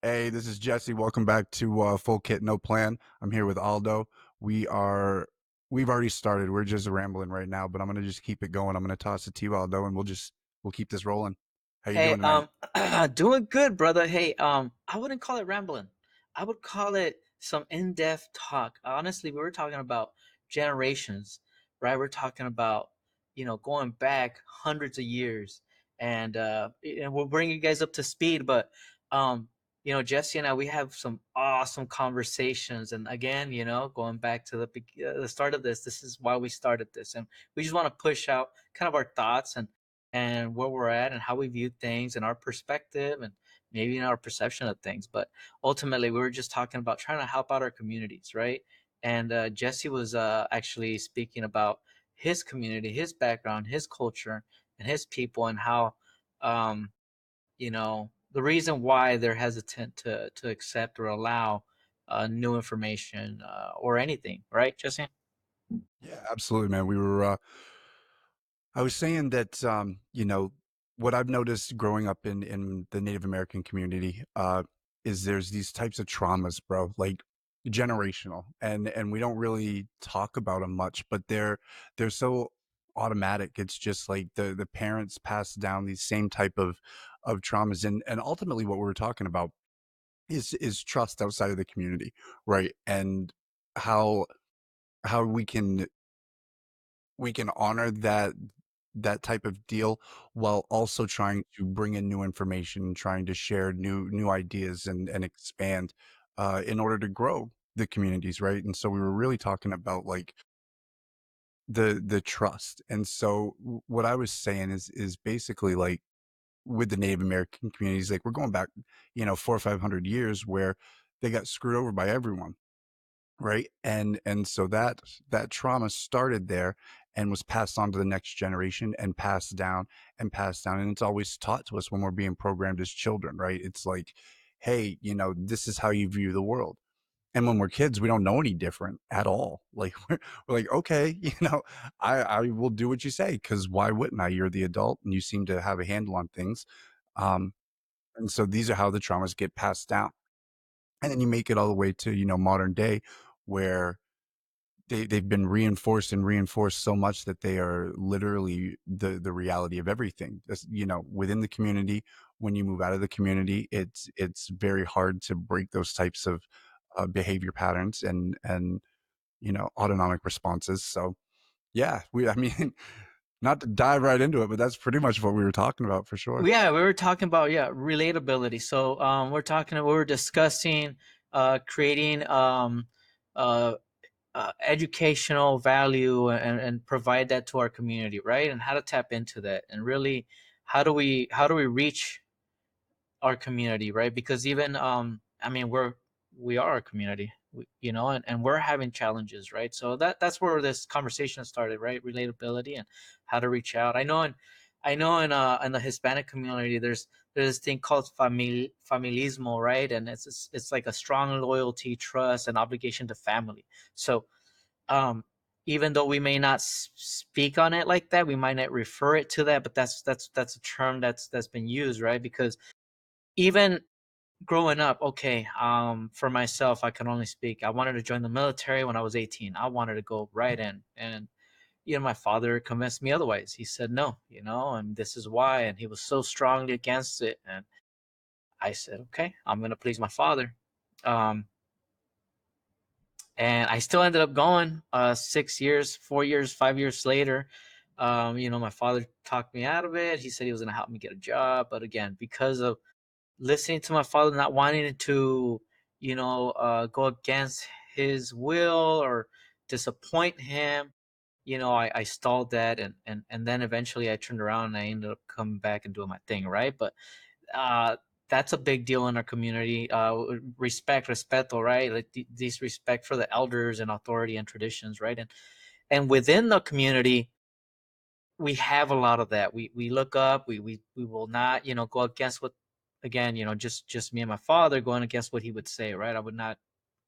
Hey, this is Jesse. Welcome back to Full Kit No Plan. I'm here with Aldo. We are we've already started. We're just rambling right now, but I'm gonna just keep it going. I'm gonna toss it to you, Aldo, and we'll keep this rolling. How you Hey, doing tonight? doing good, brother. Hey, I wouldn't call it rambling. I would call it some in-depth talk. Honestly, we were talking about generations, right? We're talking about, going back hundreds of years, and we'll bring you guys up to speed. But, um, Jesse and I, we have some awesome conversations. And again, going back to the start of this is why we started this, and we just want to push out kind of our thoughts and where we're at and how we view things and our perspective and maybe in our perception of things. But ultimately, we were just talking about trying to help out our communities, right? And Jesse was actually speaking about his community, his background, his culture, and his people, and how, um, the reason why they're hesitant to accept or allow new information or anything, right, Jesse? Yeah, absolutely, man. I was saying that what I've noticed growing up in the Native American community is there's these types of traumas, bro, like generational, and we don't really talk about them much, but they're so automatic. It's just like the parents pass down these same type of traumas, and ultimately what we're talking about is trust outside of the community, right? And how how we can honor that type of deal while also trying to bring in new information, trying to share new ideas and expand in order to grow the communities, right? And so we were really talking about like the trust. And so what I was saying is basically like with the Native American communities, like we're going back, 400 or 500 years where they got screwed over by everyone. Right? And so that trauma started there and was passed on to the next generation and passed down, and it's always taught to us when we're being programmed as children, right? It's like, "Hey, this is how you view the world." And when we're kids, we don't know any different at all. Like, we're like, "Okay, I will do what you say because why wouldn't I? You're the adult, and you seem to have a handle on things." Um, and so these are how the traumas get passed down. And then you make it all the way to, modern day where they've been reinforced and reinforced so much that they are literally the reality of everything. Within the community, when you move out of the community, it's very hard to break those types of behavior patterns and autonomic responses. So yeah, I mean, not to dive right into it, but that's pretty much what we were talking about for sure. Yeah, we were talking about relatability. So we were discussing creating uh, educational value and provide that to our community, right? And how to tap into that, and really how do we reach our community, right? Because even I mean, we are a community, and we're having challenges, right? So that's where this conversation started, right? Relatability and how to reach out. I know in the Hispanic community, there's this thing called familismo, right? And it's like a strong loyalty, trust, and obligation to family. So um even though we may not speak on it like that, we might not refer it to that, but that's a term that's been used, right? Because even growing up, okay, for myself, I can only speak. I wanted to join the military when I was 18. I wanted to go right in. And, my father convinced me otherwise. He said no, and this is why. And he was so strongly against it. And I said, okay, I'm going to please my father. Um, and I still ended up going 6 years, 4 years, 5 years later. My father talked me out of it. He said he was going to help me get a job. But again, because of listening to my father, not wanting to, go against his will or disappoint him. I stalled that, and then eventually I turned around and I ended up coming back and doing my thing, right? But uh, that's a big deal in our community. Respeto, right? Like this respect for the elders and authority and traditions, right? And within the community, we have a lot of that. We look up. We will not, go against what, again, just me and my father going against what he would say, right? I would not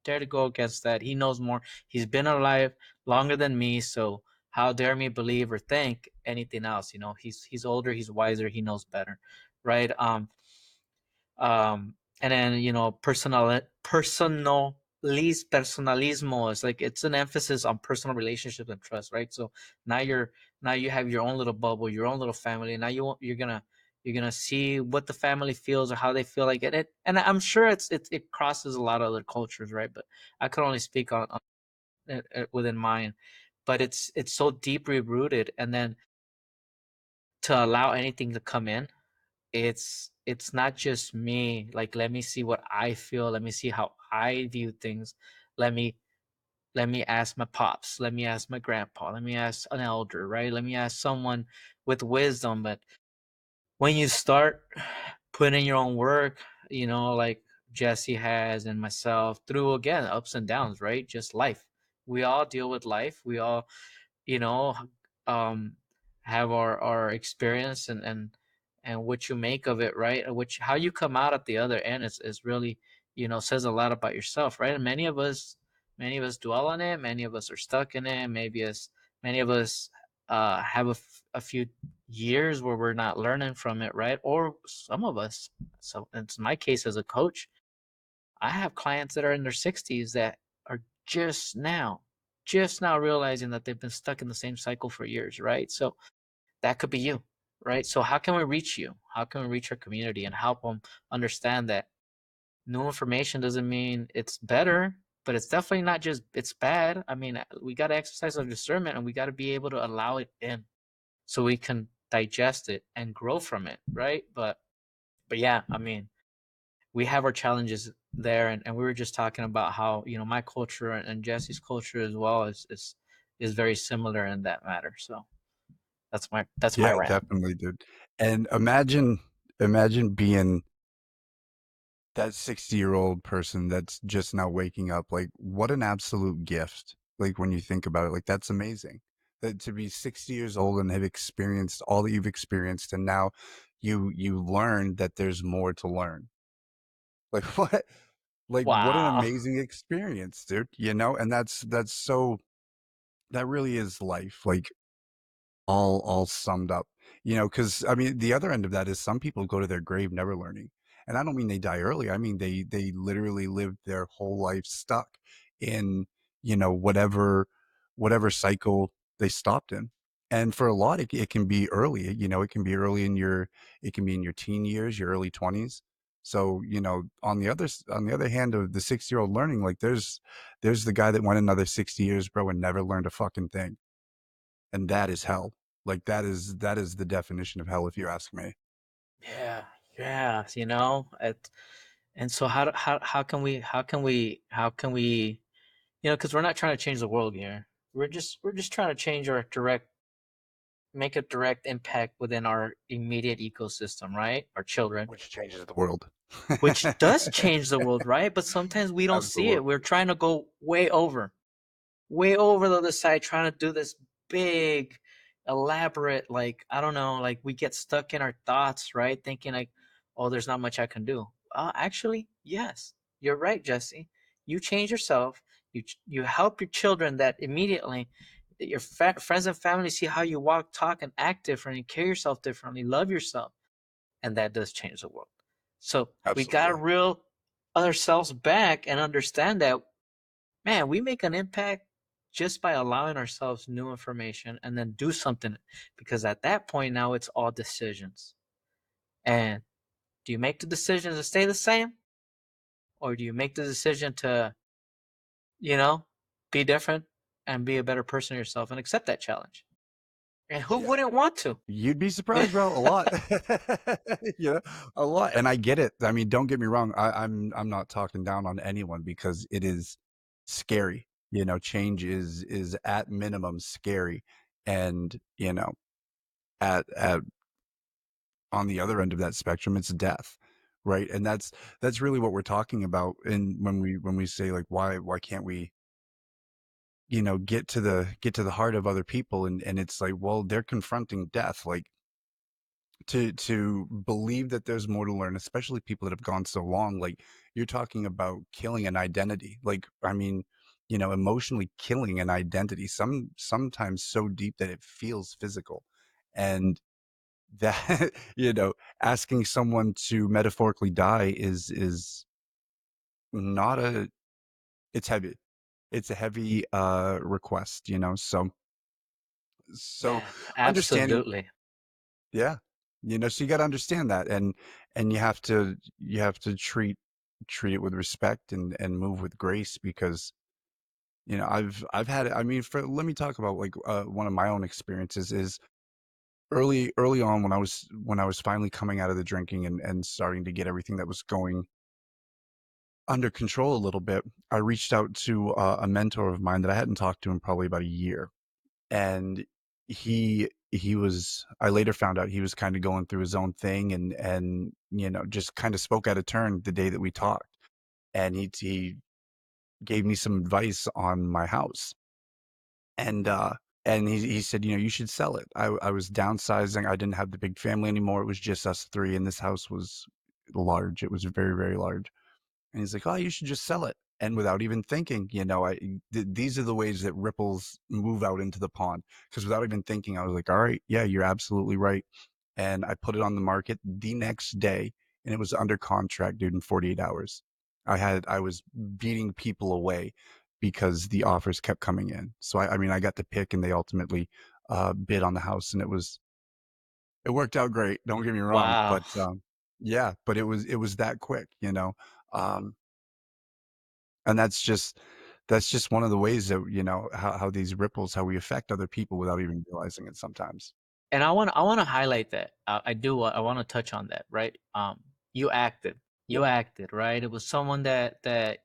dare to go against that. He knows more. He's been alive longer than me, so how dare me believe or think anything else? He's older, he's wiser, he knows better, right? and then personalismo is like it's an emphasis on personal relationships and trust, right? So now you're now you have your own little bubble, your own little family. Now you're gonna see what the family feels or how they feel like it. And I'm sure it crosses a lot of other cultures, right? But I could only speak on within mine. But it's so deeply rooted, and then to allow anything to come in, it's not just me, like, let me see what I feel, let me see how I view things. Let me let me ask my pops, let me ask my grandpa, let me ask an elder, right? Let me ask someone with wisdom. But when you start putting in your own work, like Jesse has and myself, through again ups and downs, right? Just life. We all deal with life. We all, you know, um, have our experience, and what you make of it, right? And which how you come out at the other end is really, says a lot about yourself, right? And many of us dwell on it. Many of us are stuck in it. Many of us have a few years where we're not learning from it, right? Or some of us. So it's my case as a coach. I have clients that are in their 60s that are just now realizing that they've been stuck in the same cycle for years, right? So that could be you, right? So how can we reach you? How can we reach our community and help them understand that new information doesn't mean it's better, but it's definitely not just it's bad. I mean, we got to exercise our discernment, and we got to be able to allow it in so we can digest it and grow from it, right? But yeah, I mean, we have our challenges there, and we were just talking about how my culture and Jesse's culture as well is very similar in that matter. So that's my Yeah, rant. definitely, dude. And imagine being that 60-year-old person that's just now waking up, like, what an absolute gift, like, when you think about it, like, that's amazing. That to be 60 years old and have experienced all that you've experienced, and now you learn that there's more to learn. Like, what? Like, what an Wow. amazing experience, dude, you know? And that's so that really is life, like, all summed up, because I mean, the other end of that is some people go to their grave never learning, and I don't mean they die early, I mean they literally live their whole life stuck in, whatever cycle they stopped in. And for a lot, it can be early, it can be early in your it can be in your teen years, your early 20s. So, on the other hand of the 60-year-old learning, like, there's the guy that went another 60 years, bro, and never learned a fucking thing. And that is hell. Like, that is the definition of hell if you ask me. Yeah, yeah, and so how can we, because we're not trying to change the world here. We're just trying to change our direct make a direct impact within our immediate ecosystem, right? Our children, Which changes the world. which does change the world, right? But sometimes we don't see it. Absolutely. We're trying to go way over the other side, trying to do this big, elaborate, like, I don't know, like we get stuck in our thoughts, right? Thinking like, oh, there's not much I can do. Actually, yes, you're right, Jesse. You change yourself. You help your children that immediately that your friends and family see how you walk, talk, and act differently, carry yourself differently, love yourself, and that does change the world. So we gotta Absolutely. reel ourselves back and understand that, man, we make an impact just by allowing ourselves new information and then do something, because at that point now it's all decisions. And do you make the decision to stay the same, or do you make the decision to, you know, be different and be a better person yourself and accept that challenge? And who Yeah. wouldn't want to? You'd be surprised, bro, a lot. You know, a lot, and I get it. I mean, don't get me wrong, I'm not talking down on anyone because it is scary, change is at minimum scary, and, at on the other end of that spectrum, it's death, right? And that's really what we're talking about. And when we say, like, why can't we, get to the heart of other people, and it's like, well, they're confronting death, like, to believe that there's more to learn, especially people that have gone so long. Like, you're talking about killing an identity, like, I mean, emotionally killing an identity, sometimes so deep that it feels physical. And that, asking someone to metaphorically die is not a it's heavy. It's a heavy, request, so Yeah, understanding. absolutely. Yeah. So you gotta understand that, and you have to treat it with respect and move with grace because, I've had it. I mean, let me talk about, like, one of my own experiences is early on when I was finally coming out of the drinking and starting to get everything that was going under control a little bit. I reached out to, a mentor of mine that I hadn't talked to in probably about a year, and he was I later found out he was kinda going through his own thing and, just kinda spoke out of turn the day that we talked, and he gave me some advice on my house, and, uh, and he said, "You should sell it." I was downsizing, I didn't have the big family anymore, it was just us 3, and this house was large, it was very, very large. And he's like, "Oh, you should just sell it." And without even thinking, these are the ways that ripples move out into the pond. Because without even thinking, I was like, "All right, yeah, you're absolutely right." And I put it on the market the next day, and it was under contract, dude, in 48 hours. I was beating people away because the offers kept coming in. So I mean, I got to pick, and they ultimately bid on the house, and it worked out great. Don't get me wrong, Wow. but yeah, but it was that quick, Um, and that's just one of the ways that, how these ripples, how we affect other people without even realizing it sometimes. And I wanna highlight that. I do. I wanna touch on that, right? You acted. You acted, right? It was someone that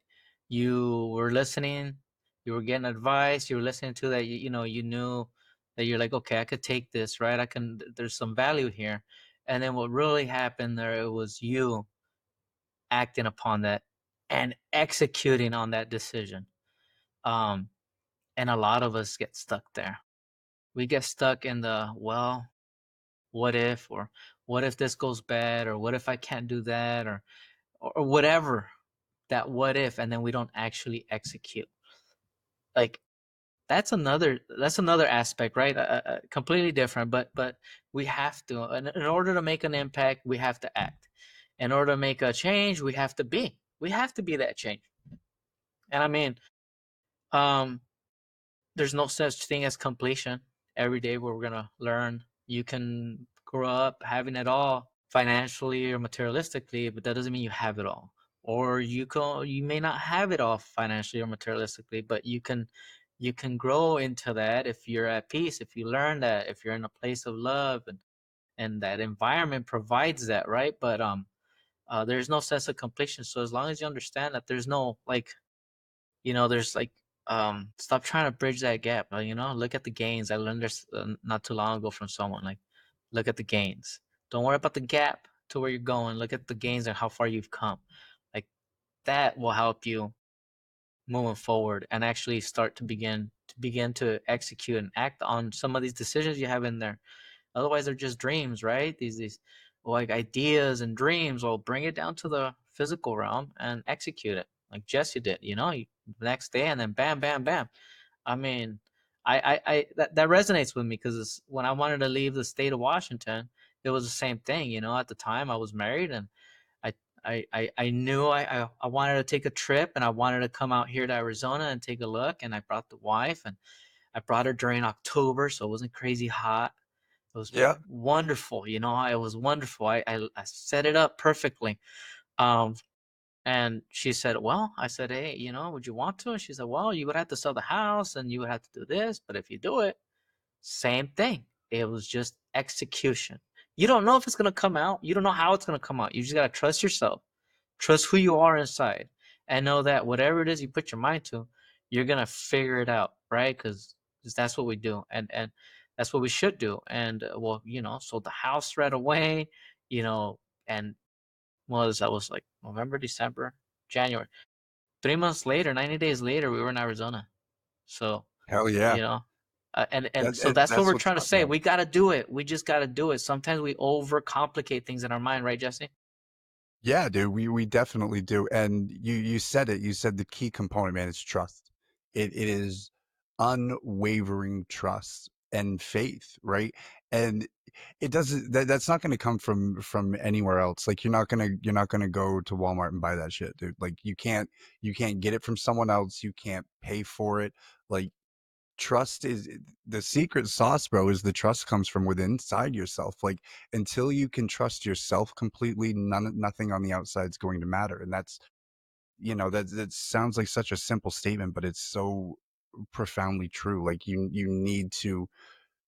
you were listening, you were getting advice, you were listening to that. You knew that you're like, okay, I could take this, right? I can. There's some value here. And then what really happened there? It was you acting upon that and executing on that decision. Um, and a lot of us get stuck there. We get stuck in the well, what if, or what if this goes bad, or what if I can't do that, or whatever that what if, and then we don't actually execute. Like that's another aspect, right? Completely different, but we have to, in order to make an impact, we have to act. In order to make a change, we have to be that change. And I mean, um, there's no such thing as completion. Every day we're gonna learn. You can grow up having it all financially or materialistically, but that doesn't mean you have it all. Or you may not have it all financially or materialistically, but you can grow into that if you're at peace, if you learn that, if you're in a place of love, and that environment provides that, right? But there's no sense of completion. So as long as you understand that there's no like there's like stop trying to bridge that gap. Look at the gains. I learned this not too long ago from someone. Like, look at the gains. Don't worry about the gap to where you're going. Look at the gains and how far you've come. Like, that will help you moving forward and actually start to begin to execute and act on some of these decisions you have in there. Otherwise, they're just dreams, right? These like ideas and dreams. Well, bring it down to the physical realm and execute it, like Jesse did. The next day, and then bam, bam, bam. I mean, that resonates with me because when I wanted to leave the state of Washington, it was the same thing. At the time I was married, and I knew I wanted to take a trip, and I wanted to come out here to Arizona and take a look. And I brought the wife, and I brought her during October, so it wasn't crazy hot. It was Yeah. wonderful, it was wonderful. I set it up perfectly. Um, and she said, "Well," I said, "Hey, would you want to?" And she said, "Well, you would have to sell the house and you would have to do this, but if you do it, same thing." It was just execution. You don't know if it's gonna come out. You don't know how it's gonna come out. You just gotta trust yourself, trust who you are inside, and know that whatever it is you put your mind to, you're gonna figure it out, right? Because that's what we do, and that's what we should do. And well, sold the house right away, you know, and was like November, December, January. 3 months later, 90 days later, we were in Arizona. So Hell yeah. you know. And That so that's what that's we're what's trying to up, say. man. We got to do it. We just got to do it. Sometimes we overcomplicate things in our mind, right, Jesse? Yeah, dude, we definitely do, and you said it, you said the key component, man, is trust. It is unwavering trust, and faith, right? And it doesn't that's not gonna come from anywhere else. Like, you're not gonna go to Walmart and buy that shit, dude. Like, you can't get it from someone else, you can't pay for it. Like, trust is the secret sauce, bro, is the trust comes from within inside yourself. Like, until you can trust yourself completely, nothing on the outside is going to matter. And that's, that sounds like such a simple statement, but it's so profoundly true. Like, you need to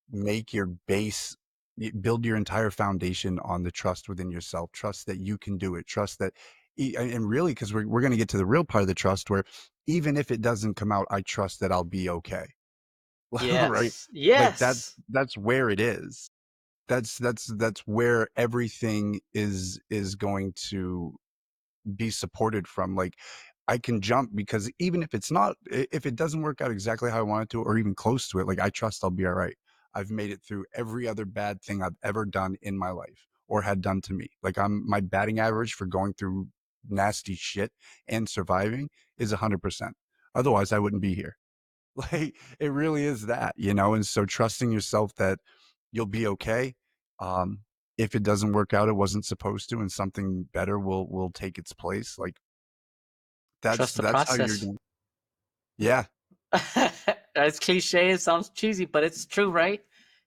make your base build your entire foundation on the trust within yourself. Trust that you can do it. Trust that and really, because we're going to get to the real part of the trust where even if it doesn't come out, I trust that I'll be okay. Right? Yes. Like, Yes. that's where it is. That's where everything is going to be supported from. Like, I can jump because even if it's not if it doesn't work out exactly how I want it to or even close to it, like, I trust I'll be alright. I've made it through every other bad thing I've ever done in my life or had done to me. Like, my batting average for going through nasty shit and surviving is 100%. Otherwise, I wouldn't be here. Like, it really is that, and so trusting yourself that you'll be okay. Um, if it doesn't work out, it wasn't supposed to, and something better will take its place. Like, Trust the that's how you're process. going. Yeah. It's cliche, it sounds cheesy, but it's true, right?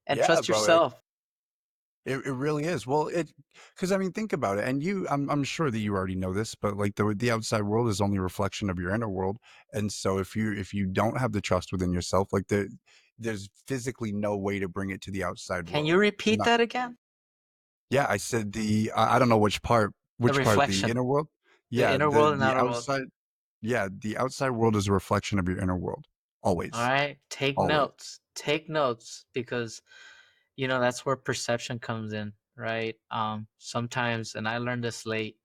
And Yeah, trust bro. yourself. It really is. Well, because I mean, think about it. And I'm sure that you already know this, but like the outside world is only a reflection of your inner world. And so if you don't have the trust within yourself, like there's physically no way to bring it to the outside Can you world. repeat that again? Yeah, I said I don't know The which part, the reflection. inner world? The Yeah, inner world and the outer world. outside yeah, the outside world is a reflection of your inner world. All Always, right. Take always. notes. Take notes because that's where perception comes in, right? Sometimes, and I learned this late,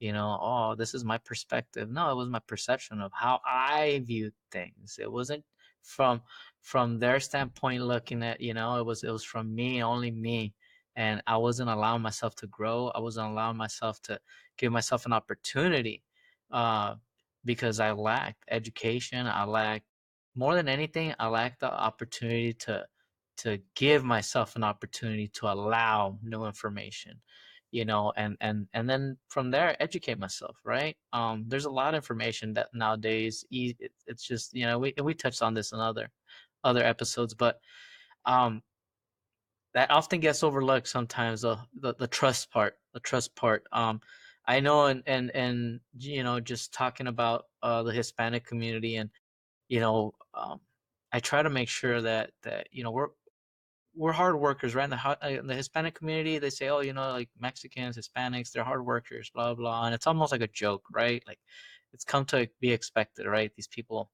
oh, this is my perspective. No, it was my perception of how I viewed things. It wasn't from their standpoint looking at, it was from me, only me. And I wasn't allowing myself to grow. I wasn't allowing myself to give myself an opportunity uh, because I lacked education. I lacked more than anything, I lacked the opportunity to give myself an opportunity to allow new information, and then from there educate myself, right? There's a lot of information that nowadays it's just, we touched on this in other episodes, but um that often gets overlooked sometimes, the trust part. I know, and just talking about the Hispanic community, and you know I try to make sure that we're hard workers, right? In the Hispanic community, they say, oh, like Mexicans, Hispanics, they're hard workers, blah blah, and it's almost like a joke, right? Like, it's come to be expected, right? These people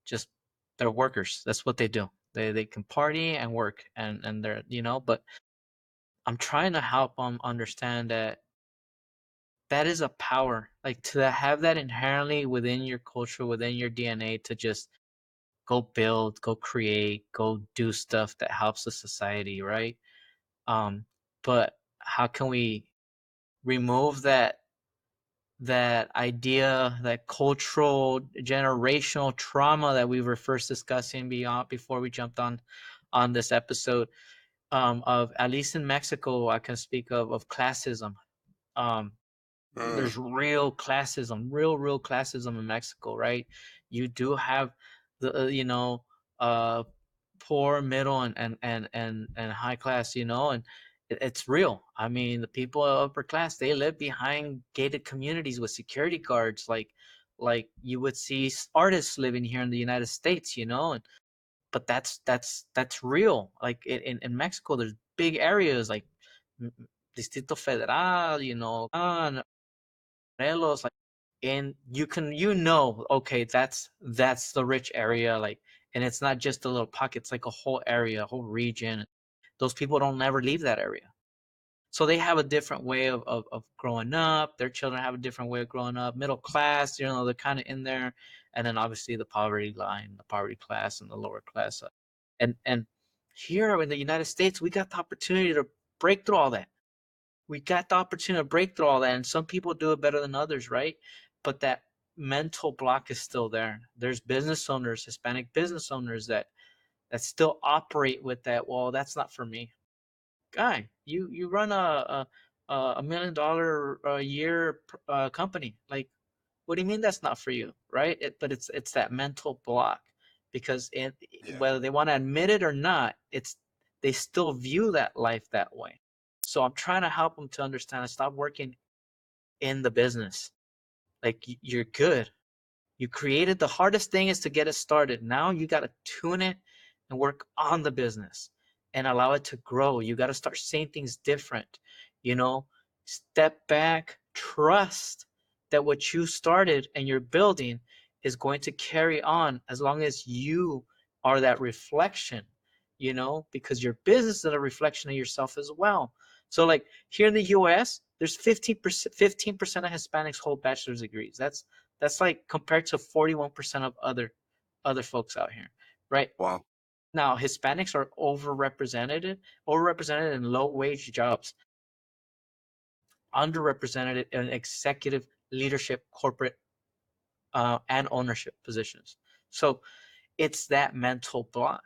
just, they're workers. That's what they do. They can party and work, and they're, but I'm trying to help them understand that that is a power, like, to have that inherently within your culture, within your DNA, to just go build, go create, go do stuff that helps the society, right? Um, but how can we remove that idea, that cultural generational trauma that we were first discussing beyond before we jumped on this episode, of, at least in Mexico, I can speak of classism. Um, Mm. there's real classism in Mexico, right? You do have the uh poor, middle, and high class, and it's real. I mean, the people of upper class, they live behind gated communities with security guards, like you would see artists living here in the United States, and but that's real. Like, in Mexico, there's big areas like Distrito Federal, Morelos, like, and okay, that's the rich area, like, and it's not just a little pocket, it's like a whole area, a whole region. Those people don't never leave that area. So they have a different way of growing up. Their children have a different way of growing up. Middle class, they're kind of in there, and then obviously the poverty line, the poverty class, and the lower class. And here in the United States, we got the opportunity to break through all that. We got the opportunity to break through all that, and some people do it better than others, right? But that mental block is still there. There's business owners, Hispanic business owners, that that still operate with that. Well, that's not for me. Guy, you run $1 million a year company. Like, what do you mean that's not for you, right? But it's that mental block because Yeah. whether they want to admit it or not, it's they still view that life that way. So I'm trying to help them to understand and stop working in the business. Like you're good. You created the hardest thing is to get it started. Now you got to tune it and work on the business and allow it to grow. You got to start seeing things different. You know, step back, trust that what you started and you're building is going to carry on as long as you are that reflection, because your business is a reflection of yourself as well. So like here in the US, there's 15% of Hispanics hold bachelor's degrees. That's like compared to 41% of other folks out here, right? Wow. Now, Hispanics are overrepresented in low wage jobs, underrepresented in executive leadership, corporate, and ownership positions. So it's that mental block.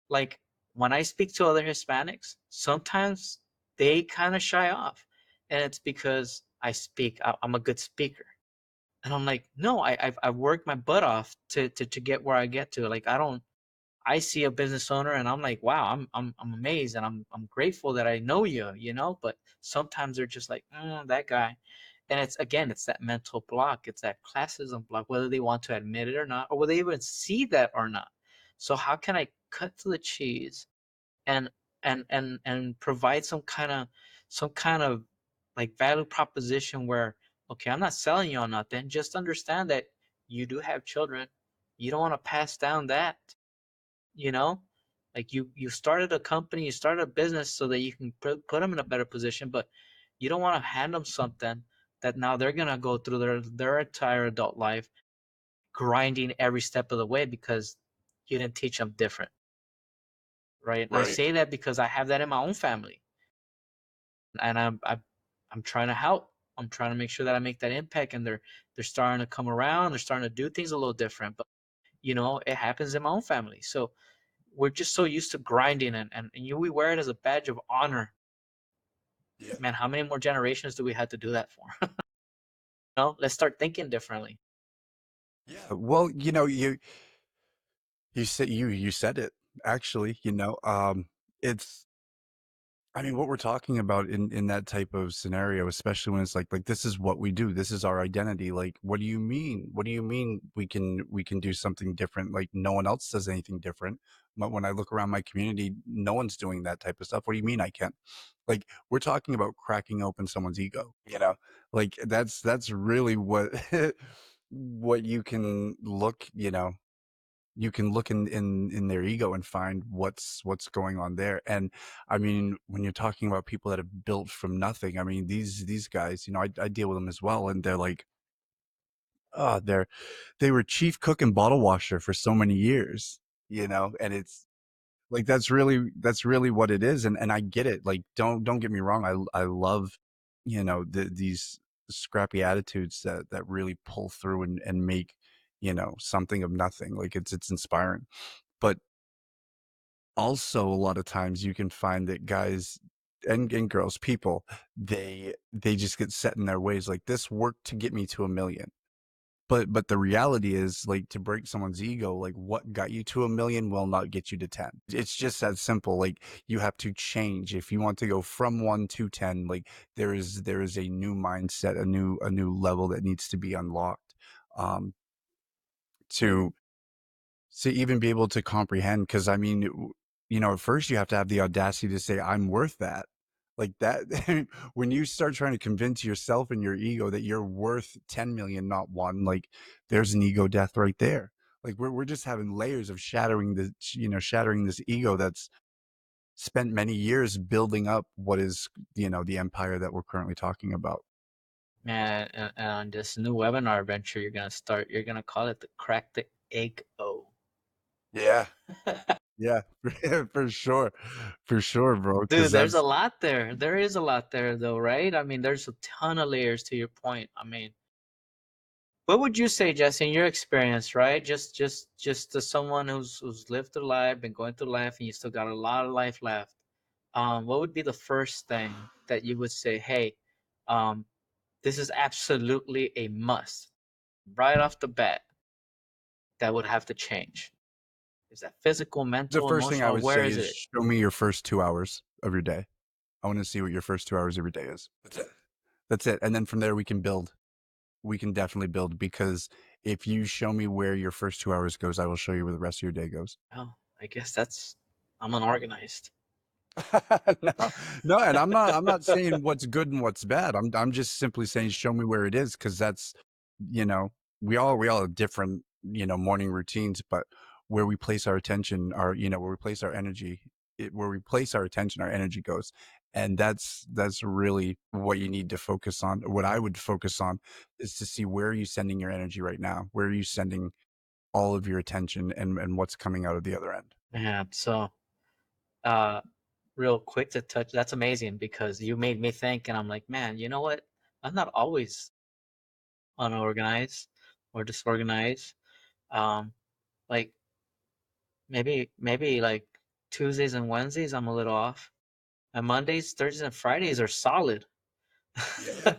Like when I speak to other Hispanics, sometimes they kind of shy off, and it's because I'm a good speaker. And I'm like, no, I've worked my butt off to get where I get to. Like I see a business owner and I'm like, wow, I'm amazed and I'm grateful that I know you, But sometimes they're just like, that guy, and it's that mental block, it's that classism block, whether they want to admit it or not, or whether they even see that or not. So how can I cut to the cheese and and provide some kind of like value proposition where, okay, I'm not selling you on nothing, just understand that you do have children, you don't want to pass down that, you know like you started a company, you started a business so that you can put them in a better position, but you don't want to hand them something that now they're going to go through their entire adult life grinding every step of the way because you didn't teach them different, right? And I Right. say that because I have that in my own family, and I'm trying to help. I'm trying to make sure that I make that impact, and they're starting to come around. They're starting to do things a little different, but it happens in my own family. So we're just so used to grinding, and we wear it as a badge of honor. Yeah. Man, how many more generations do we have to do that for? Let's start thinking differently. Yeah. Well, you said it actually, it's I mean, what we're talking about in that type of scenario, especially when it's like this is what we do. This is our identity. Like, what do you mean? What do you mean we can do something different? Like no one else does anything different. But when I look around my community, no one's doing that type of stuff. What do you mean I can't? Like we're talking about cracking open someone's ego, you know? Like that's really what what you can look in their ego and find what's going on there. And I mean, when you're talking about people that have built from nothing, I mean, these guys, I deal with them as well, and they're like, they were chief cook and bottle washer for so many years, and it's like that's really what it is. And I get it. Like, don't get me wrong. I love, these scrappy attitudes that really pull through and make, something of nothing. Like it's inspiring. But also a lot of times you can find that guys and girls, people, they just get set in their ways. Like this worked to get me to 1,000,000. But the reality is, like, to break someone's ego, like, what got you to 1,000,000 will not get you to 10. It's just that simple. Like, you have to change. If you want to go from 1 to 10, like, there is a new mindset, a new level that needs to be unlocked, to even be able to comprehend. Because I mean, at first you have to have the audacity to say, "I'm worth that." Like that when you start trying to convince yourself and your ego that you're worth 10,000,000, not 1, like, there's an ego death right there. Like, we're just having layers of shattering this ego that's spent many years building up what is, the empire that we're currently talking about. Man, and on this new webinar venture you're gonna call it the Crack the Egg O. Yeah. Yeah. For sure. For sure, bro. Because Dude, there's a that's lot there. There is a lot there though, right? I mean, there's a ton of layers to your point. I mean, What would you say, Jesse, in your experience, right? Just as someone who's lived through life, been going through life, and you still got a lot of life left. What would be the first thing that you would say, hey, um, this is absolutely a must, right off the bat, that would have to change? Is that physical, The mental, first thing I emotional? would Where say is is it? show me your first 2 hours of your day. I wanna see what your first 2 hours of your day is. That's it. That's it, and then from there, we can build. We can definitely build because if you show me where your first 2 hours goes, I will show you where the rest of your day goes. Oh, I guess I'm unorganized. No, no, and I'm not saying what's good and what's bad. I'm just simply saying show me where it is because that's, you know, we all have different, morning routines, but where we place our attention, where we place our energy, where we place our attention, our energy goes. And that's really what you need to focus on. What I would focus on is to see where are you sending your energy right now? Where are you sending all of your attention and what's coming out of the other end? Man, so uh real quick to touch, that's amazing because you made me think, and I'm like, man, you know what? I'm not always unorganized or disorganized. Um, like maybe like Tuesdays and Wednesdays I'm a little off. And Mondays, Thursdays, and Fridays are solid. Yeah.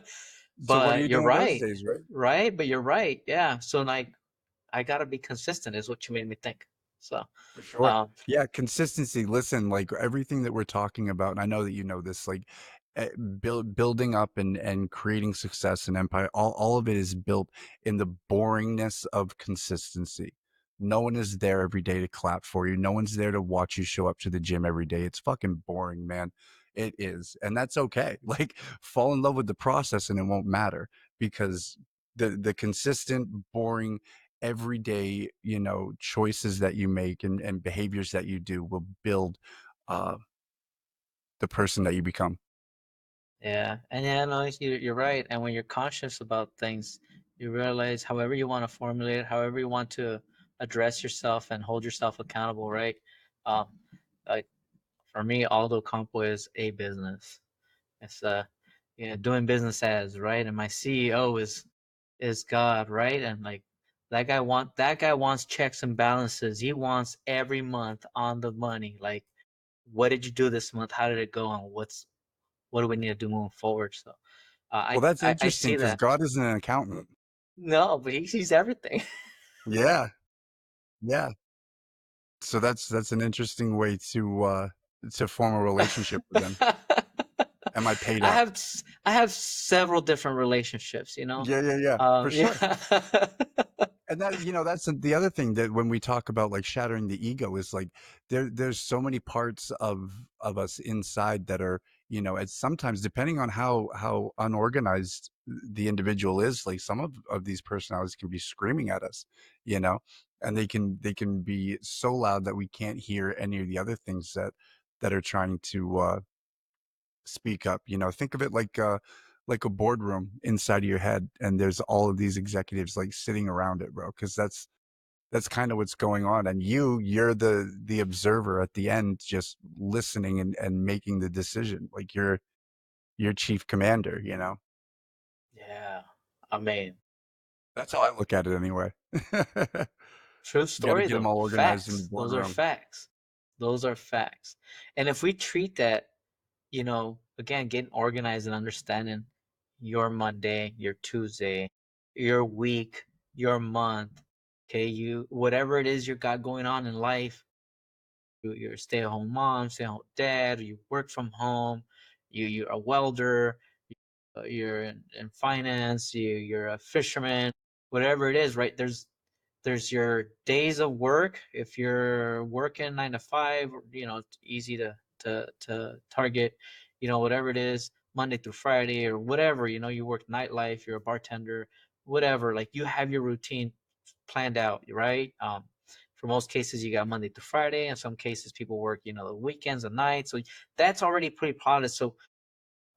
So what are But you you're doing those right, days, right? right? But you're right. Yeah. So like I gotta be consistent is what you made me think. So For sure. um Yeah, consistency. Listen, like everything that we're talking about, and I know that you know this, like building up and creating success and empire, all of it is built in the boringness of consistency. No one is there every day to clap for you. No one's there to watch you show up to the gym every day. It's fucking boring, man. It is. And that's okay. Like fall in love with the process and it won't matter because the consistent, boring everyday, choices that you make and behaviors that you do will build uh, the person that you become. yeah. And yeah, no, you're right. And when you're conscious about things, you realize however you want to formulate it, however you want to address yourself and hold yourself accountable, right? Um like for me, Aldo Campo is a business. It's doing business as, right? And my CEO is God, right? And like that guy wants checks and balances. He wants every month on the money. Like, what did you do this month? How did it go? And what do we need to do moving forward? So Well, that's I interesting see because that. God isn't an accountant. No, but he sees everything. Yeah, yeah. So that's an interesting way to form a relationship with them. Am I paid up? I have several different relationships, you know. Yeah, yeah, yeah, for sure. Yeah. And that's the other thing that when we talk about like shattering the ego is like there's so many parts of us inside that are, it's sometimes depending on how unorganized the individual is, like some of these personalities can be screaming at us, you know, and they can be so loud that we can't hear any of the other things that are trying to speak up. Think of it like a boardroom inside of your head, and there's all of these executives like sitting around it, bro. Because that's kind of what's going on, and you're the observer at the end, just listening and making the decision. Like you're chief commander. Yeah. I mean, That's how I look at it, anyway. true Got to story get them though. all organized in the Facts. Those are boardroom. facts. Those are facts. And if we treat that, again, getting organized and understanding your Monday, your Tuesday, your week, your month, okay, you whatever it is you got going on in life, you're a stay-at-home mom, stay-at-home dad, you work from home, you're a welder, you're in finance, you're a fisherman, whatever it is, right? There's your days of work. If you're working 9 to 5, it's easy to target, whatever it is, Monday through Friday or whatever. You work nightlife, you're a bartender, whatever. Like you have your routine planned out, right? For most cases, you got Monday to Friday. In some cases, people work, the weekends and nights. So that's already pretty plotted. So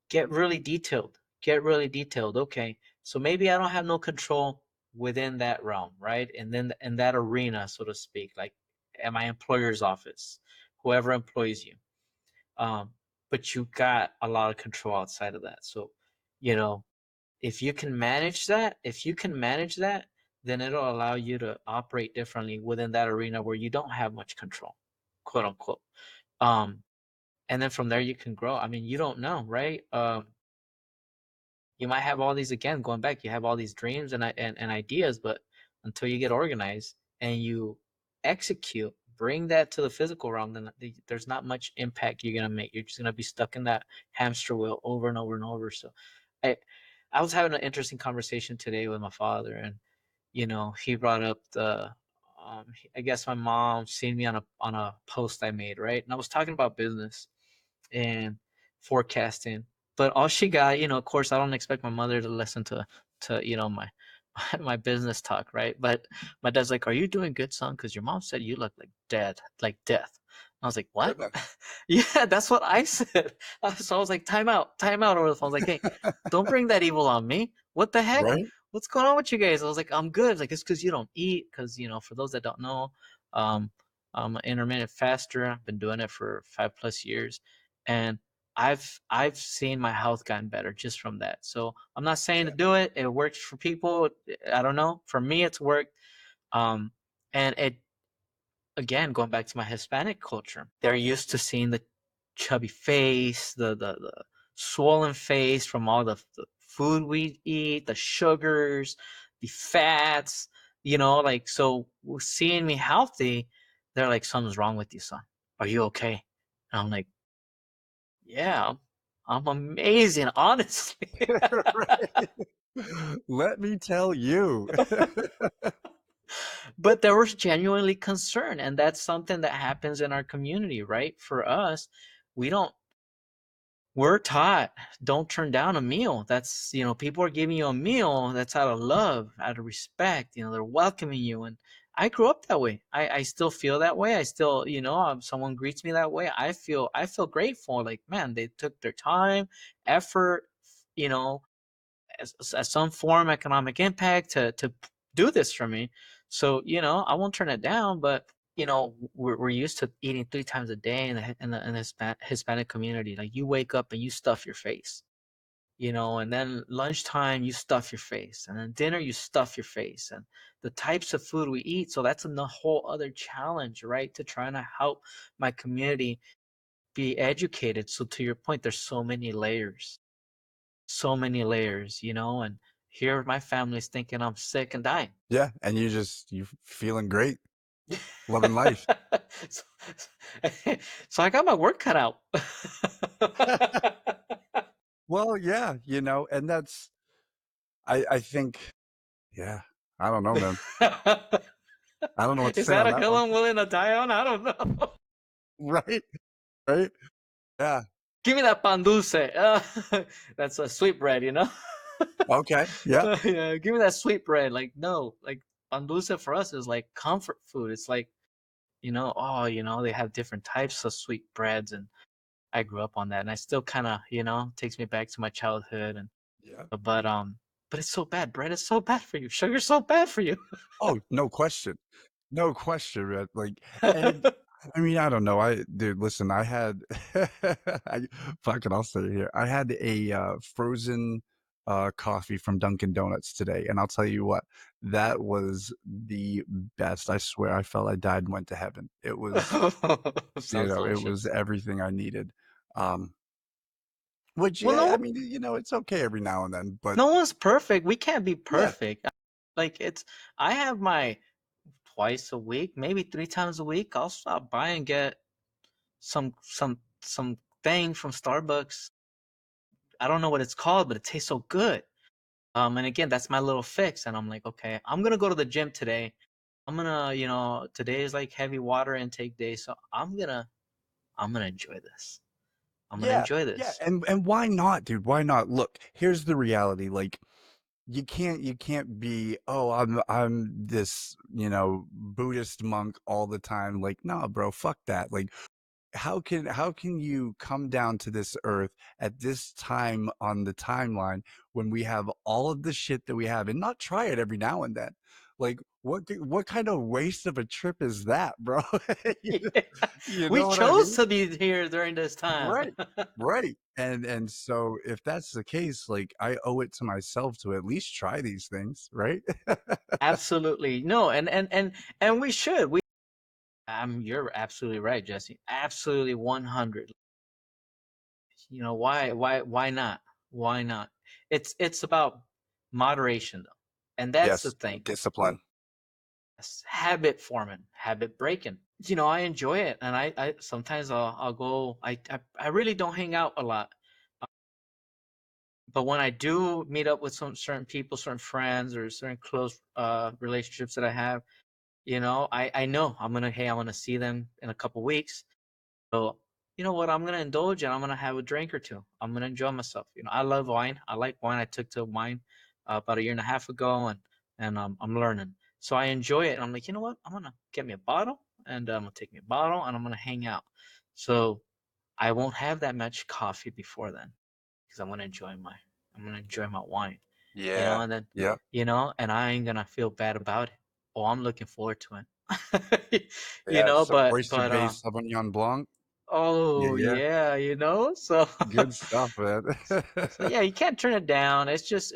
get really detailed. Get really detailed. Okay. So maybe I don't have no control within that realm, right? And then in that arena, so to speak, like at my employer's office, whoever employs you. But you got a lot of control outside of that. So, you know, If you can manage that, then it'll allow you to operate differently within that arena where you don't have much control, quote unquote. Um, and then from there you can grow. I mean, you don't know, right? You might have all these, again, going back, you have all these dreams and ideas, but until you get organized and you execute, bring that to the physical realm, then there's not much impact you're gonna make. You're just gonna be stuck in that hamster wheel over and over and over. So I I was having an interesting conversation today with my father, and he brought up I guess my mom seen me on a post I made, right? And I was talking about business and forecasting. But all she got, of course, I don't expect my mother to listen to my my business talk, right? But my dad's like, "Are you doing good, son? Because your mom said you look like dead, like death." I was like, "What?" Goodness. Yeah, that's what I said. So I was like, time out over the phone. I was like, "Hey, don't bring that evil on me. What the heck? Right? What's going on with you guys?" I was like, "I'm good." Like, it's because you don't eat. Because for those that don't know, um, I'm an intermittent faster. I've been doing it for 5+ years, and I've seen my health gotten better just from that. So I'm not saying to Yeah. do it. It works for people. I don't know. For me, it's worked. Um, and it, again, going back to my Hispanic culture, they're used to seeing the chubby face, the swollen face from all the food we eat, the sugars, the fats. Like, so seeing me healthy, they're like, "Something's wrong with you, son. Are you okay?" And I'm like, "Yeah, I'm amazing, honestly." Right. Let me tell you. But there was genuinely concern, and that's something that happens in our community, right? For us, we don't we're taught, don't turn down a meal. That's, people are giving you a meal that's out of love, out of respect. They're welcoming you. And I grew up that way. I still feel that way. I still, someone greets me that way. I feel grateful. Like, man, they took their time, effort, you know, as some form economic impact to do this for me. So I won't turn it down. But we're used to eating 3 times a day in the Hispanic community. Like, you wake up and you stuff your face, and then lunchtime you stuff your face, and then dinner you stuff your face, and the types of food we eat. So that's a whole other challenge, right? To trying to help my community be educated. So to your point, there's so many layers, and here my family's thinking I'm sick and dying. Yeah, and you feeling great, loving life. so, so I got my work cut out. Well, yeah, and I think yeah, I don't know, man. I don't know what to Is say that on a that hill one. I'm willing to die on? I don't know. Right, right? Yeah. Give me that pan dulce. That's a sweet bread, Okay, yeah, Yeah, give me that sweet bread. Like, no, like, pan dulce for us is like comfort food. It's like, oh, they have different types of sweet breads, and I grew up on that, and I still kind of, takes me back to my childhood. And yeah. but it's so bad. Bread is so bad for you. Sugar's so bad for you. Oh, no question. No question, man, like, and I mean, I don't know, dude, listen, I had I fuck it, I'll say it here. I had a, frozen, coffee from Dunkin' Donuts today, and I'll tell you what, that was the best, I swear, I felt I died and went to heaven. It was, Sounds it was delicious. everything I needed, which, Well, yeah, I no, mean, it's okay every now and then, but no one's perfect. We can't be yeah, perfect. Like, I have my twice a week, maybe 3 times a week. I'll stop by and get some thing from Starbucks. I don't know what it's called, but it tastes so good. And again, that's my little fix. And I'm like, okay, I'm gonna go to the gym today. Today is like heavy water intake day, so I'm gonna enjoy this. I'm gonna yeah, enjoy yeah, this. and why not, dude? Why not? Look, here's the reality, like, you can't be, "Oh, I'm this, Buddhist monk all the time." Like, "Nah, bro, fuck that." Like, how can you come down to this earth at this time on the timeline when we have all of the shit that we have and not try it every now and then? Like, what kind of waste of a trip is that, bro? You Yeah. know you We know what I chose mean? to be here during this time. Right, right, and so if that's the case, like, I owe it to myself to at least try these things, right? Absolutely. No, and we should. You're absolutely right, Jesse. Absolutely 100. You know, why not? Why not? It's about moderation though. And that's the Yes, thing. discipline. Habit forming, habit breaking. You know, I enjoy it, and I sometimes I'll go. I really don't hang out a lot, but when I do meet up with some certain people, certain friends, or certain close relationships that I have, you know, I know I'm gonna see them in a couple weeks. So, you know what? I'm gonna indulge and I'm gonna have a drink or two. I'm gonna enjoy myself. You know, I love wine. I like wine. I took to wine about a year and a half ago, and I'm learning. So I enjoy it. And I'm like, you know what? I'm gonna get me a bottle, and I'm gonna take me a bottle, and I'm gonna hang out. So I won't have that much coffee before then because I'm gonna enjoy my wine. You know, Yeah, and then yeah, and I ain't gonna feel bad about it. Oh, I'm looking forward to it. You yeah, know, some but oyster-based Sauvignon Blanc. Yeah, oh, yeah, yeah, you know? So good stuff, man. so, yeah, you can't turn it down. It's just,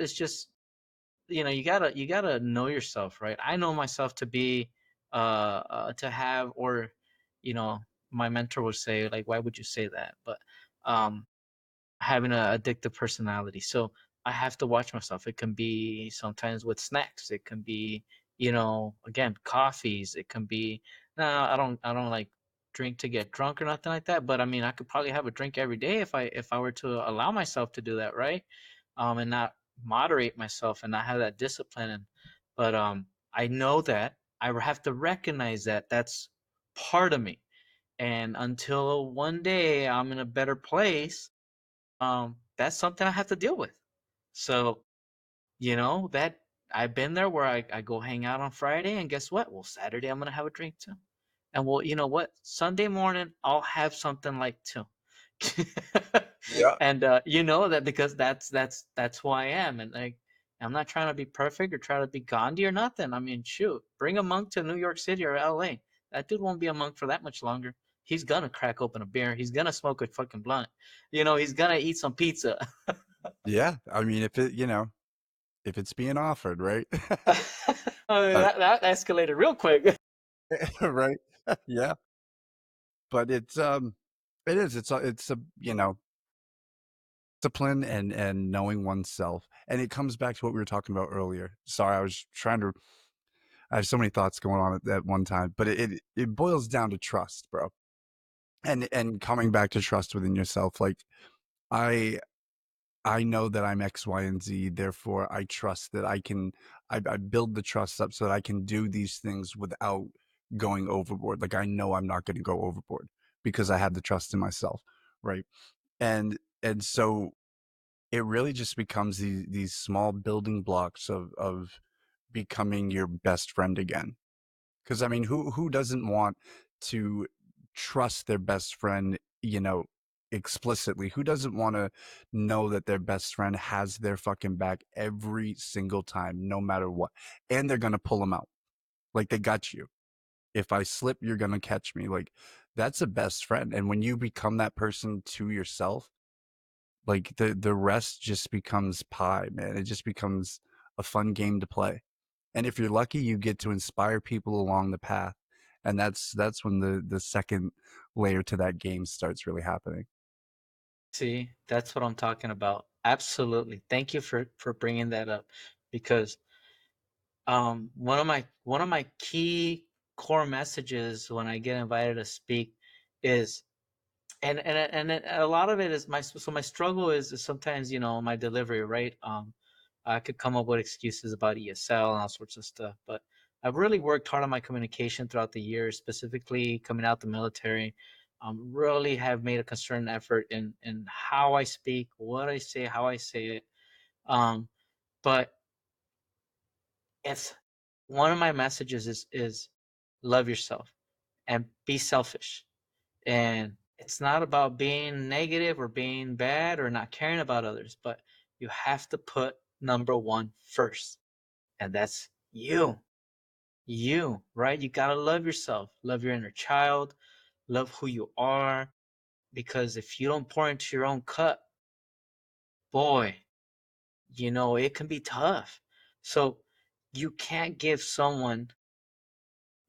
you gotta know yourself, right? I know myself to be, to have or, you know, my mentor would say, like, "Why would you say that?" But, um having a addictive personality. So I have to watch myself. It can be sometimes with snacks. It can be, again, coffees. It can be no, I don't like drink to get drunk or nothing like that. But I mean I could probably have a drink every day if I were to allow myself to do that, right? And not moderate myself and not have that discipline. But I know that I have to recognize that that's part of me. And until one day I'm in a better place, that's something I have to deal with. So, that I've been there where I go hang out on Friday, and guess what? Well, Saturday I'm gonna have a drink too. And well, you know what? Sunday morning I'll have something like too. Yeah, And you know that because that's who I am. And like I'm not trying to be perfect or try to be Gandhi or nothing. I mean, shoot, bring a monk to New York City or LA. That dude won't be a monk for that much longer. He's gonna crack open a beer. He's gonna smoke a fucking blunt. He's gonna eat some pizza. yeah, I mean, if it's being offered, right? Uh, That escalated real quick. right? Yeah, but it's a, discipline and knowing oneself, and it comes back to what we were talking about earlier. Sorry, I have so many thoughts going on at one time, but it boils down to trust, bro. And coming back to trust within yourself, like, I I know that I'm X, Y, and Z, therefore I trust that I build the trust up so that I can do these things without going overboard. Like, I know I'm not gonna go overboard because I have the trust in myself, right? And so it really just becomes these small building blocks of becoming your best friend again. Because I mean, who doesn't want to trust their best friend, explicitly? Who doesn't wanna know that their best friend has their fucking back every single time, no matter what? And they're gonna pull them out. Like, they got you. If I slip, you're gonna catch me. Like, that's a best friend. And when you become that person to yourself, like, the rest just becomes pie, man. It just becomes a fun game to play. And if you're lucky, you get to inspire people along the path, and that's when the second layer to that game starts really happening. See, that's what I'm talking about. Absolutely. Thank you for bringing that up because one of my key core messages when I get invited to speak is a lot of it is my struggle is sometimes my delivery, right? I could come up with excuses about ESL and all sorts of stuff, but I've really worked hard on my communication throughout the years, specifically coming out the military. Really have made a concerted effort in how I speak, what I say, how I say it. um, but it's one of my messages is love yourself and be selfish. And it's not about being negative or being bad or not caring about others, but you have to put number one first, and that's you. you, right? You gotta love yourself, love your inner child, love who you are. Because if you don't pour into your own cup, boy, it can be tough. So you can't give someone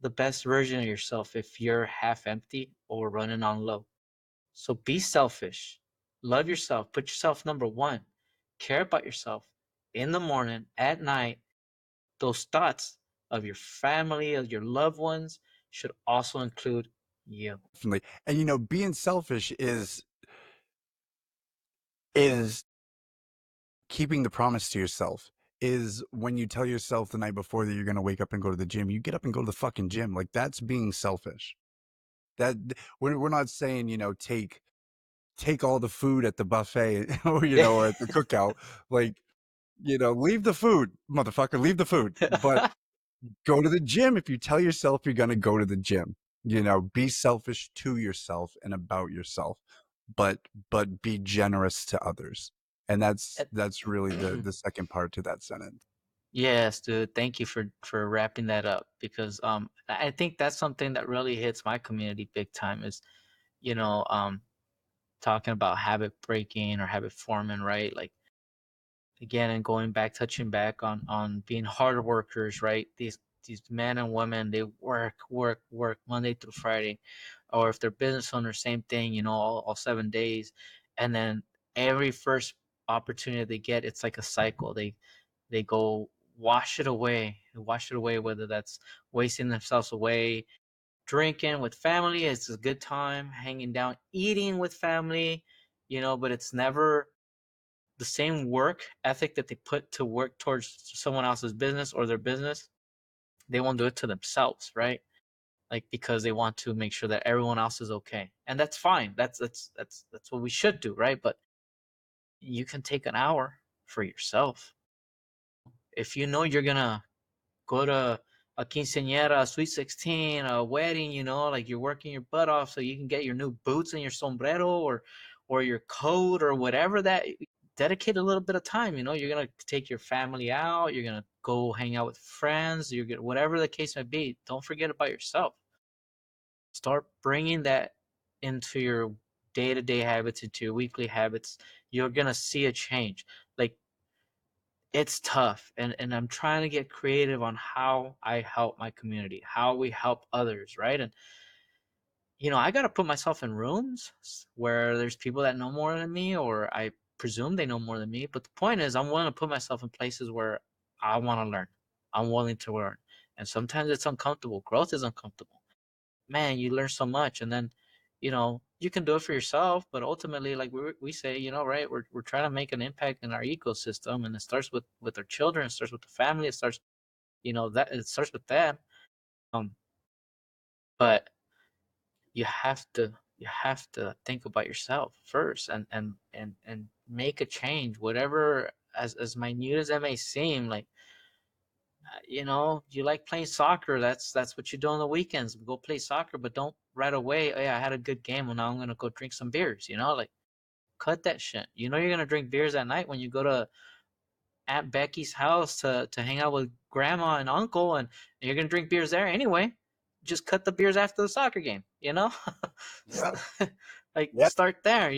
the best version of yourself if you're half empty or running on low. So be selfish, love yourself, put yourself number one, care about yourself in the morning, at night. Those thoughts of your family, of your loved ones should also include you. Definitely. And being selfish is keeping the promise to yourself. Is when you tell yourself the night before that you're going to wake up and go to the gym, you get up and go to the fucking gym. Like that's being selfish. That we're not saying, take all the food at the buffet or or at the cookout. Like, leave the food, motherfucker, leave the food. But go to the gym if you tell yourself you're going to go to the gym. Be selfish to yourself and about yourself, but be generous to others. And that's really the second part to that sentence. Yes, dude. Thank you for wrapping that up because I think that's something that really hits my community big time is, you know, um talking about habit breaking or habit forming, right? Like again and going back, touching back on being hard workers, right? These men and women, they work Monday through Friday. Or if they're business owners, same thing, all 7 days. And then every first opportunity they get, it's like a cycle. They go wash it away, whether that's wasting themselves away, drinking with family, it's a good time, hanging down, eating with family, but it's never the same work ethic that they put to work towards someone else's business or their business. They won't do it to themselves, right? Like because they want to make sure that everyone else is okay. And that's fine. That's what we should do, right? But you can take an hour for yourself. If you know you're gonna go to a quinceañera, a sweet 16, a wedding, like you're working your butt off so you can get your new boots and your sombrero or your coat or whatever that dedicate a little bit of time, you're going to take your family out, you're going to go hang out with friends, you're going to whatever the case may be. Don't forget about yourself. Start bringing that into your day-to-day habits, into your weekly habits. You're going to see a change. Like it's tough and I'm trying to get creative on how I help my community, how we help others, right? And I got to put myself in rooms where there's people that know more than me or I presume they know more than me, but the point is I'm willing to put myself in places where I want to learn. I'm willing to learn. And sometimes it's uncomfortable. Growth is uncomfortable. Man, you learn so much and then you can do it for yourself, but ultimately like we say, right, we're trying to make an impact in our ecosystem, and it starts with our children, it starts with the family, it starts that it starts with them. um but you have to think about yourself first and make a change, whatever, as minute as that may seem. Like you like playing soccer, that's what you do on the weekends, go play soccer, but don't right away, oh yeah, I had a good game, well now I'm gonna go drink some beers, like cut that shit. You're gonna drink beers at night when you go to Aunt Becky's house to hang out with grandma and uncle, and you're gonna drink beers there anyway. Just cut the beers after the soccer game. Yeah. Like Yeah. start there.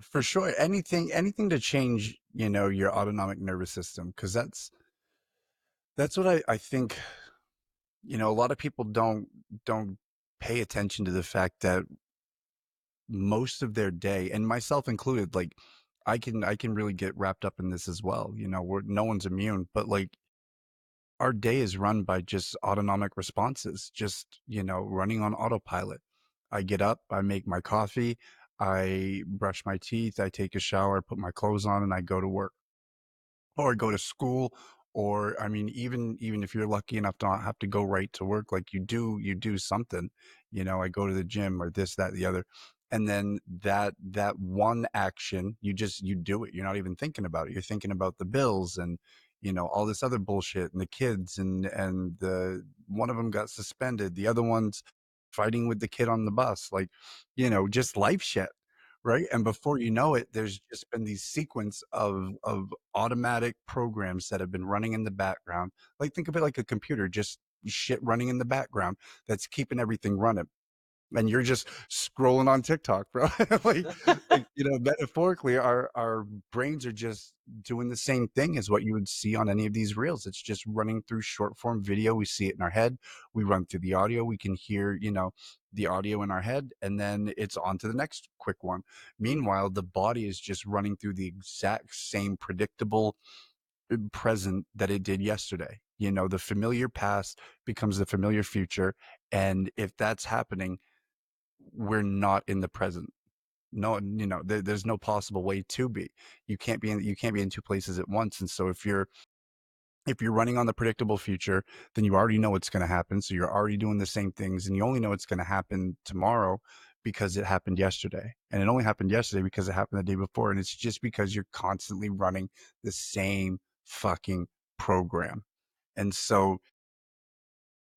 For sure. Anything to change, your autonomic nervous system. Cause that's what I think, a lot of people don't pay attention to the fact that most of their day, and myself included, like I can really get wrapped up in this as well. No one's immune, but like our day is run by just autonomic responses, just, running on autopilot. I get up, I make my coffee, I brush my teeth, I take a shower, put my clothes on, and I go to work or go to school. Or I mean, even if you're lucky enough to not have to go right to work, like you do something. I go to the gym or this, that, the other. And then that one action, you do it. You're not even thinking about it. You're thinking about the bills and all this other bullshit and the kids, and the one of them got suspended, the other one's fighting with the kid on the bus, like, just life shit. Right. And before you know it, there's just been these sequence of automatic programs that have been running in the background. Like think of it like a computer just shit running in the background that's keeping everything running, and you're just scrolling on TikTok, bro. Like metaphorically, our brains are just doing the same thing as what you would see on any of these reels. It's just running through short form video. We see it in our head. We run through the audio. We can hear, the audio in our head, and then it's on to the next quick one. Meanwhile, the body is just running through the exact same predictable present that it did yesterday. The familiar past becomes the familiar future. And if that's happening, we're not in the present. No, there's no possible way to be. You can't be in two places at once. And so if you're running on the predictable future, then you already know what's going to happen. So you're already doing the same things, and you only know it's going to happen tomorrow because it happened yesterday. And it only happened yesterday because it happened the day before. And it's just because you're constantly running the same fucking program. And so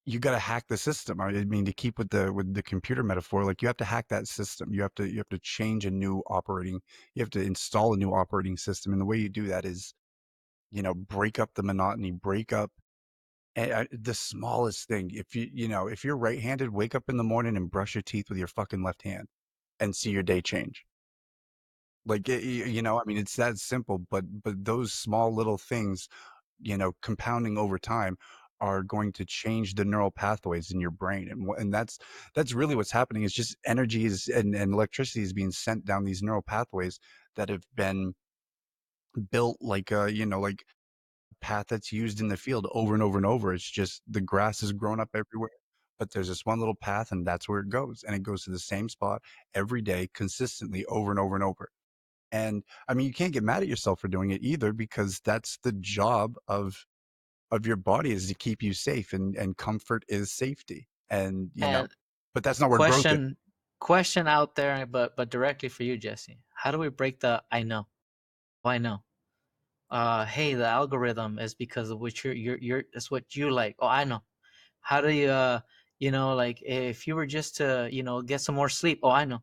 you gotta hack the system. I mean, to keep with the computer metaphor, like, you have to hack that system. You have to change a new operating you have to install a new operating system, and the way you do that is, break up the monotony, break up the smallest thing. If you're right-handed, wake up in the morning and brush your teeth with your fucking left hand and see your day change. Like, I mean, it's that simple, but those small little things, compounding over time are going to change the neural pathways in your brain. And that's really what's happening. Is just energy and electricity is being sent down these neural pathways that have been built like a, like path that's used in the field over and over and over. It's just the grass is growing up everywhere. But there's this one little path, and that's where it goes. And it goes to the same spot every day, consistently, over and over and over. And I mean, you can't get mad at yourself for doing it either, because that's the job of your body, is to keep you safe, and comfort is safety. And, And but that's not where growth is. question question out there, but directly for you, Jesse. How do we break the I know? Oh, I know. Hey, the algorithm is because of what you're that's what you like. Oh, I know. How do you like if you were just to, get some more sleep. Oh, I know.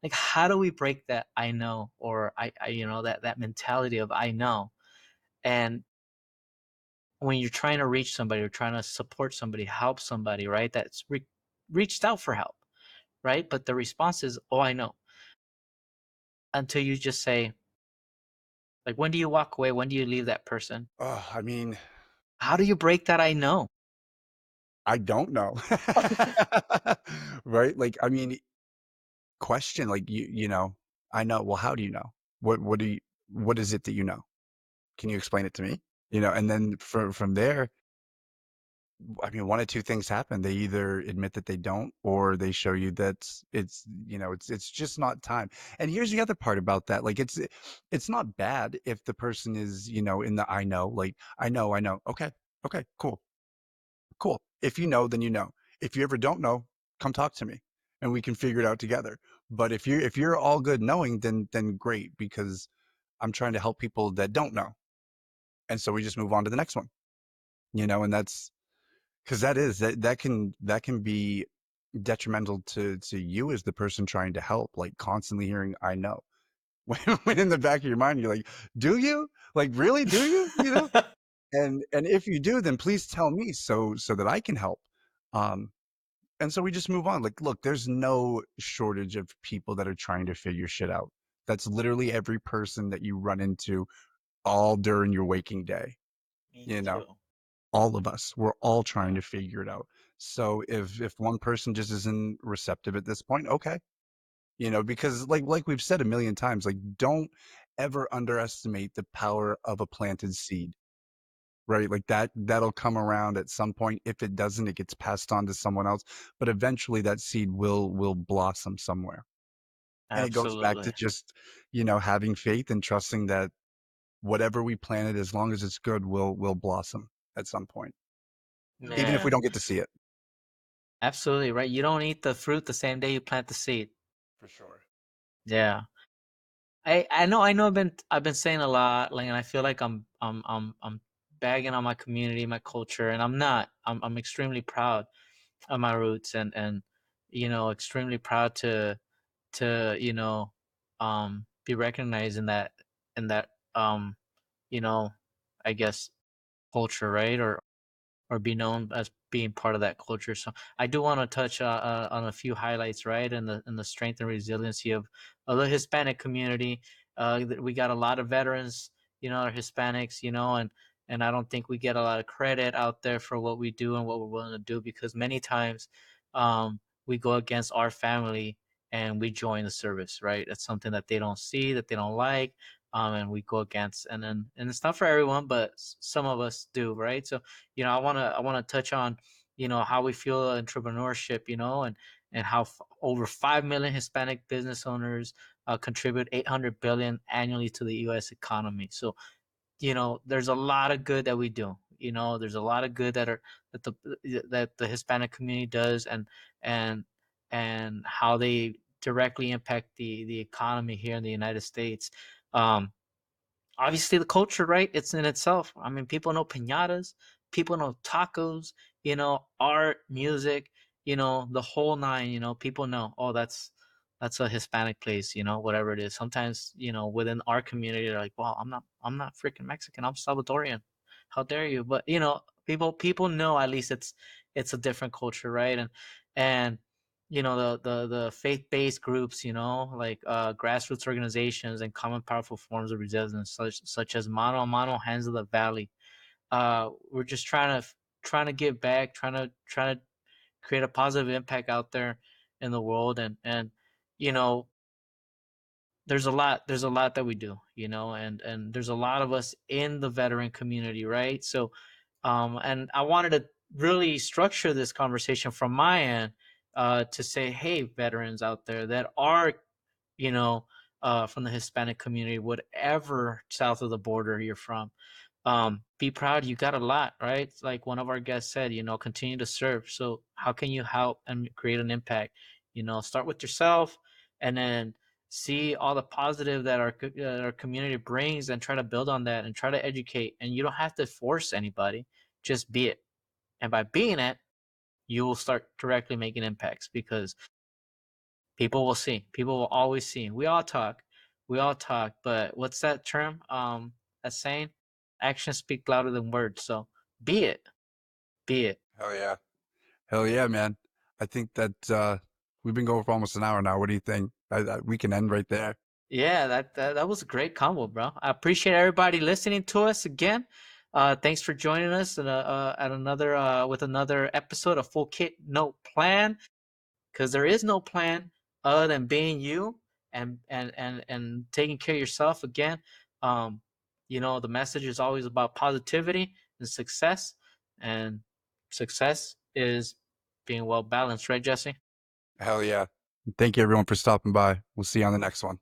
Like how do we break that I know, or I that mentality of I know? And when you're trying to reach somebody or trying to support somebody, help somebody, right? That's reached out for help, right? But the response is, "Oh, I know." Until you just say, like, when do you walk away? When do you leave that person? Oh, I mean, How do you break that I know? I don't know. Right? Like, I mean, question, like, I know. Well, how do you know? What is it that you know? Can you explain it to me? And then from there, I mean, one of two things happen. They either admit that they don't, or they show you that it's just not time. And here's the other part about that. Like, it's not bad if the person is, in the I know, like, I know. Okay. Okay, cool. Cool. If you know, then you know. If you ever don't know, come talk to me and we can figure it out together. But if you're all good knowing, then great, because I'm trying to help people that don't know. And so we just move on to the next one. And that's because that can be detrimental to you as the person trying to help, like, constantly hearing "I know." When in the back of your mind, you're like, "Do you? Like, really, do you?" And if you do, then please tell me, so that I can help. Um, and so we just move on. Like, look, there's no shortage of people that are trying to figure shit out. That's literally every person that you run into all during your waking day, Me you know? too. All of us, we're all trying Yeah. to figure it out. So if one person just isn't receptive at this point, okay. Because like we've said a million times, like, don't ever underestimate the power of a planted seed, right? Like, that'll come around at some point. If it doesn't, it gets passed on to someone else, but eventually that seed will blossom somewhere. And it goes back to Absolutely. just, having faith and trusting that whatever we planted, as long as it's good, will blossom at some point, even if we Man, don't get to see it. absolutely right. You don't eat the fruit the same day you plant the seed. For sure. Yeah. I know I've been saying a lot, like, and I feel like I'm bagging on my community, my culture, and I'm not. I'm extremely proud of my roots, and extremely proud to be recognized in that, you know I guess culture, right? Or or be known as being part of that culture. So I do want to touch on a few highlights, right, and the strength and resiliency of the Hispanic community. We got a lot of veterans, are Hispanics, and I don't think we get a lot of credit out there for what we do and what we're willing to do, because many times we go against our family and we join the service, right? That's something that they don't see, that they don't like, and we go against, and it's not for everyone, but some of us do, right? So I want to touch on how we feel entrepreneurship, and how over 5 million Hispanic business owners contribute 800 billion annually to the U.S. economy. So there's a lot of good that we do. There's a lot of good that the that the Hispanic community does, and and how they directly impact the economy here in the United States. Um, Obviously the culture, right? It's in itself. I mean, people know piñatas, people know tacos, art, music, the whole nine. People know, oh, that's a Hispanic place, whatever it is. Sometimes, within our community, they're like, well, I'm not freaking Mexican, I'm Salvadorian. How dare you? But people know, at least it's a different culture, right? And the faith-based groups, like grassroots organizations and common powerful forms of resistance, such as Mano a Mano, Hands of the Valley. We're just trying to give back, trying to create a positive impact out there in the world, and you know there's a lot that we do, and there's a lot of us in the veteran community, right? So and I wanted to really structure this conversation from my end, to say, hey, veterans out there that are, you know, from the Hispanic community, whatever south of the border you're from, be proud. You got a lot, right? Like one of our guests said, continue to serve. So how can you help and create an impact? Start with yourself, and then see all the positive that our community brings, and try to build on that and try to educate. And you don't have to force anybody, just be it. And by being it, you will start directly making impacts, because people will see. People will always see. We all talk, but what's that term? That saying, actions speak louder than words. So be it, be it. Hell yeah. Hell yeah, man. I think that we've been going for almost an hour now. What do you think? We can end right there. Yeah, that was a great combo, bro. I appreciate everybody listening to us again. Thanks for joining us at another with another episode of Full Kit No Plan, because there is no plan other than being you, and taking care of yourself again. um the message is always about positivity and success, and success is being well balanced, right, Jesse? Hell yeah. Thank you everyone for stopping by. We'll see you on the next one.